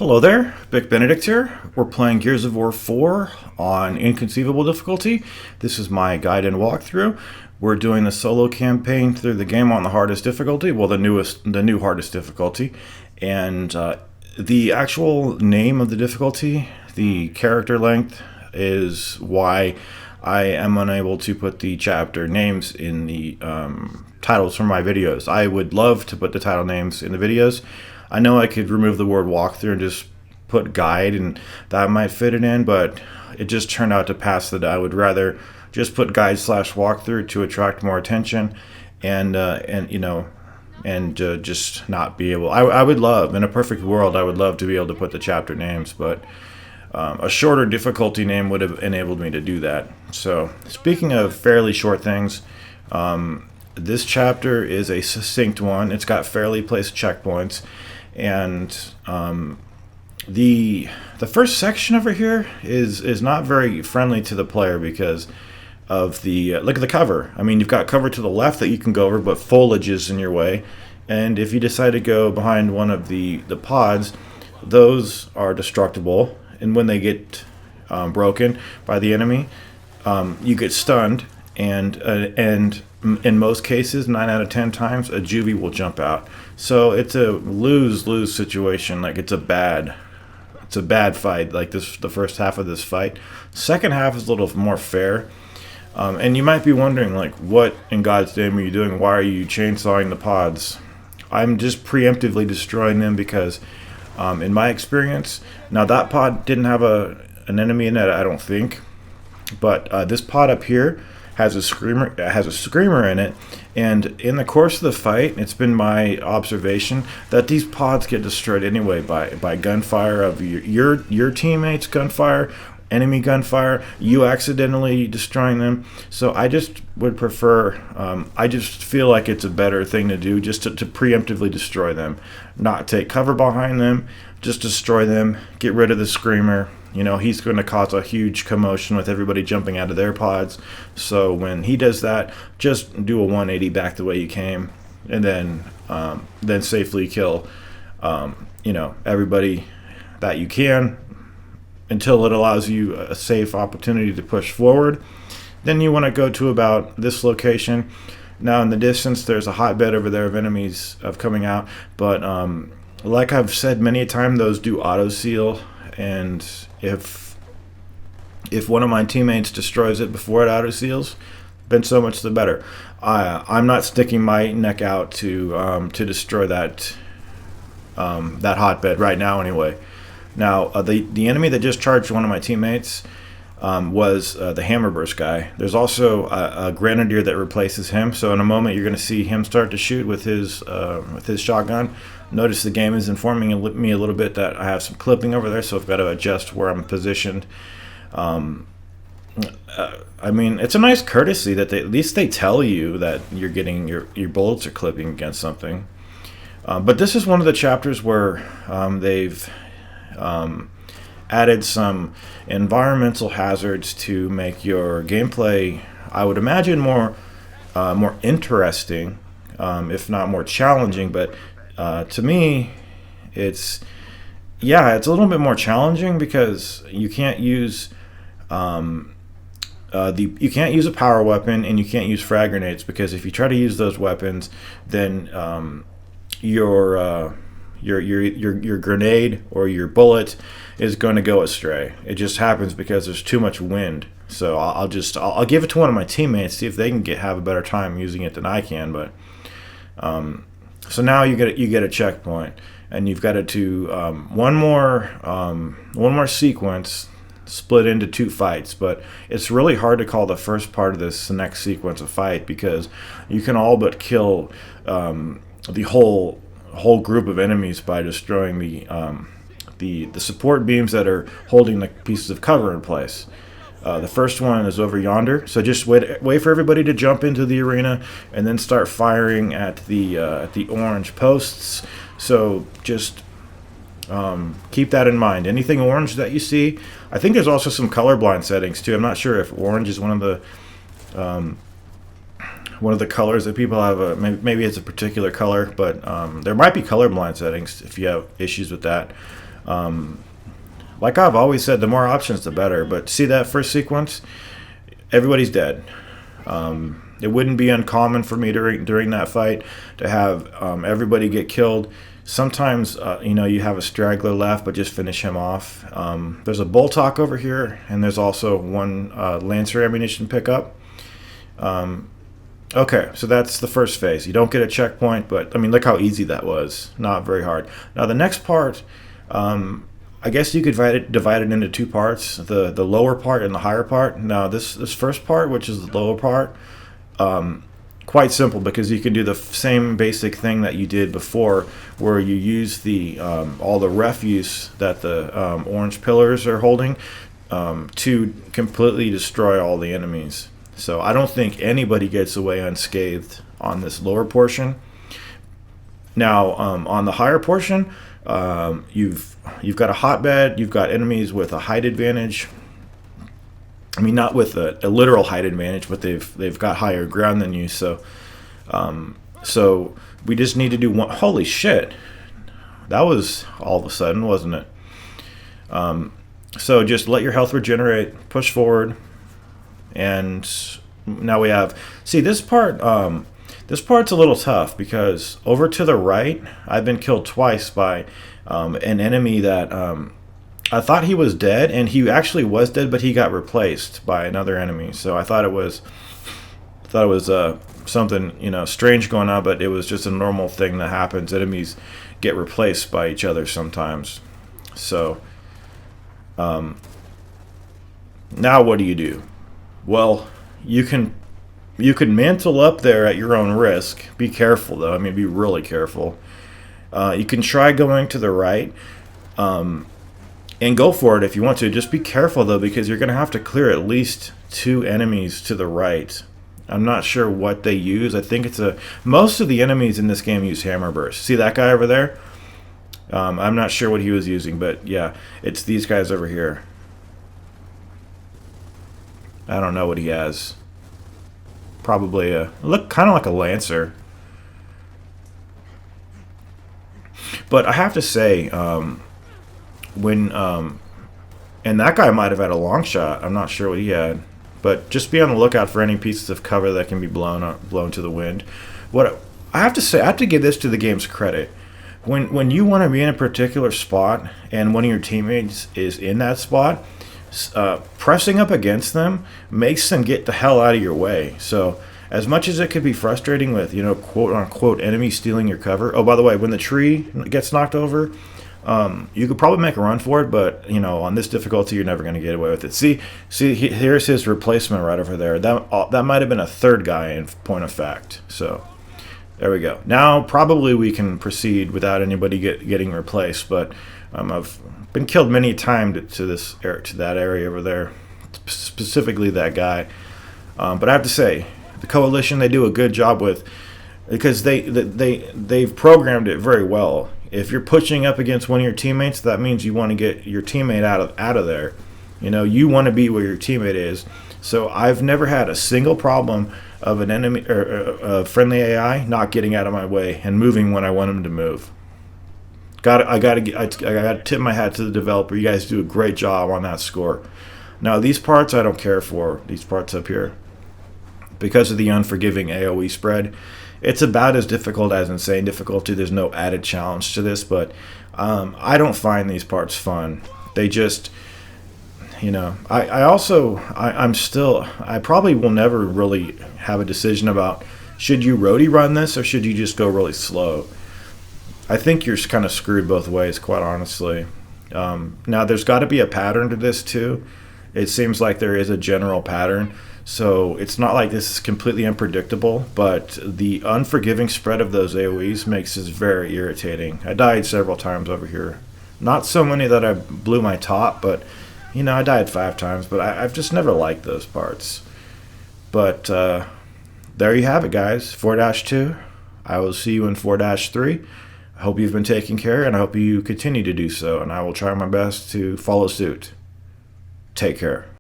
Hello there, Vic Benedict here. We're playing Gears of War 4 on Inconceivable difficulty. This is my guide and walkthrough. We're doing the solo campaign through the game on the hardest difficulty, well, the new hardest difficulty. And the actual name of the difficulty, the character length, is why I am unable to put the chapter names in the titles for my videos. I would love to put the title names in the videos. I know I could remove the word walkthrough and just put guide, and that might fit it in, but it just turned out to pass that I would rather just put guide/walkthrough to attract more attention, and just not be able. I would love, in a perfect world, I would love to be able to put the chapter names, but a shorter difficulty name would have enabled me to do that. So, speaking of fairly short things, this chapter is a succinct one. It's got fairly placed checkpoints. And the first section over here is not very friendly to the player because of the look at the cover. I mean, you've got cover to the left that you can go over, but foliage is in your way. And if you decide to go behind one of the pods, those are destructible. And when they get broken by the enemy, you get stunned. And in most cases, 9 out of 10 times, a juvie will jump out. So it's a lose-lose situation. Like it's a bad fight. Like the first half of this fight. Second half is a little more fair. And you might be wondering, like, what in God's name are you doing? Why are you chainsawing the pods? I'm just preemptively destroying them because, in my experience, now that pod didn't have an enemy in it, I don't think. But this pod up here has a screamer in it, and in the course of the fight, it's been my observation that these pods get destroyed anyway by gunfire of your teammates' gunfire, enemy gunfire, you accidentally destroying them. So I just would prefer, I just feel like it's a better thing to do just to preemptively destroy them, not take cover behind them, just destroy them, get rid of the screamer. You know, he's going to cause a huge commotion with everybody jumping out of their pods. So when he does that, just do a 180 back the way you came, and then safely kill, everybody that you can until it allows you a safe opportunity to push forward. Then you want to go to about this location. Now in the distance, there's a hotbed over there of enemies coming out, but like I've said many a time, those do auto seal. And if one of my teammates destroys it before it auto seals, then so much the better. I'm not sticking my neck out to destroy that hotbed right now. Anyway, now the enemy that just charged one of my teammates was the hammerburst guy. There's also a grenadier that replaces him. So in a moment, you're going to see him start to shoot with his shotgun. Notice the game is informing me a little bit that I have some clipping over there, so I've got to adjust where I'm positioned. I mean, it's a nice courtesy that at least they tell you that you're getting your bullets are clipping against something. But this is one of the chapters where they've added some environmental hazards to make your gameplay, I would imagine, more interesting, if not more challenging. But to me, it's a little bit more challenging because you can't use you can't use a power weapon, and you can't use frag grenades, because if you try to use those weapons, then your grenade or your bullet is going to go astray. It just happens because there's too much wind. So I'll give it to one of my teammates, see if they can have a better time using it than I can. But so now you get a checkpoint, and you've got to do one more sequence split into 2 fights. But it's really hard to call the first part of this the next sequence a fight, because you can all but kill the whole group of enemies by destroying the support beams that are holding the pieces of cover in place. The first one is over yonder, so just wait for everybody to jump into the arena, and then start firing at the orange posts. So just keep that in mind. Anything orange that you see, I think there's also some colorblind settings too. I'm not sure if orange is one of the colors that people have. Maybe it's a particular color, but there might be colorblind settings if you have issues with that. Like I've always said, the more options, the better. But see that first sequence? Everybody's dead. It wouldn't be uncommon for me during that fight to have everybody get killed. Sometimes, you have a straggler left, but just finish him off. There's a bolt hawk over here, and there's also one Lancer ammunition pickup. Okay, so that's the first phase. You don't get a checkpoint, but, look how easy that was. Not very hard. Now, the next part, I guess you could divide it into two parts, the lower part and the higher part. Now, this first part, which is the lower part, quite simple because you can do the same basic thing that you did before, where you use the all the refuse that the orange pillars are holding to completely destroy all the enemies. So I don't think anybody gets away unscathed on this lower portion. Now on the higher portion, you've got a hotbed, you've got enemies with a height advantage. Not with a literal height advantage, but they've got higher ground than you. So we just need to do one. Holy shit, that was all of a sudden, wasn't it? So just let your health regenerate, push forward, and now we have. See this part. This part's a little tough because over to the right, I've been killed twice by an enemy that. I thought he was dead, and he actually was dead, but he got replaced by another enemy. So I thought it was something strange going on, but it was just a normal thing that happens. Enemies get replaced by each other sometimes. So now what do you do? Well, you can mantle up there at your own risk. Be careful though. Be really careful. You can try going to the right. And go for it if you want to. Just be careful, though, because you're going to have to clear at least 2 enemies to the right. I'm not sure what they use. I think most of the enemies in this game use hammer burst. See that guy over there? I'm not sure what he was using, but yeah, it's these guys over here. I don't know what he has. Probably look kind of like a Lancer. But I have to say, and that guy might have had a long shot. I'm not sure what he had, but just be on the lookout for any pieces of cover that can be blown to the wind. What I have to say, I have to give this to the game's credit. When you want to be in a particular spot and one of your teammates is in that spot, pressing up against them makes them get the hell out of your way. So as much as it could be frustrating with quote unquote enemies stealing your cover. Oh, by the way, when the tree gets knocked over. You could probably make a run for it, but on this difficulty, you're never going to get away with it. See, here's his replacement right over there. That might have been a third guy in point of fact. So there we go. Now probably we can proceed without anybody getting replaced. But I've been killed many times to that area over there, specifically that guy. But I have to say, the coalition, they do a good job with, because they've programmed it very well. If you're pushing up against one of your teammates, that means you want to get your teammate out of there. You want to be where your teammate is. So I've never had a single problem of an enemy or a friendly AI not getting out of my way and moving when I want them to move. I got to tip my hat to the developer. You guys do a great job on that score. Now these parts I don't care for. These parts up here, because of the unforgiving AOE spread. It's about as difficult as insane difficulty. There's no added challenge to this, but I don't find these parts fun. They just, I probably will never really have a decision about should you roadie run this or should you just go really slow. I think you're kind of screwed both ways, quite honestly. Now, there's got to be a pattern to this too. It seems like there is a general pattern. So it's not like this is completely unpredictable, but the unforgiving spread of those AoEs makes this very irritating. I died several times over here. Not so many that I blew my top, but, I died 5 times, but I've just never liked those parts. But there you have it, guys. 4-2. I will see you in 4-3. I hope you've been taking care, and I hope you continue to do so, and I will try my best to follow suit. Take care.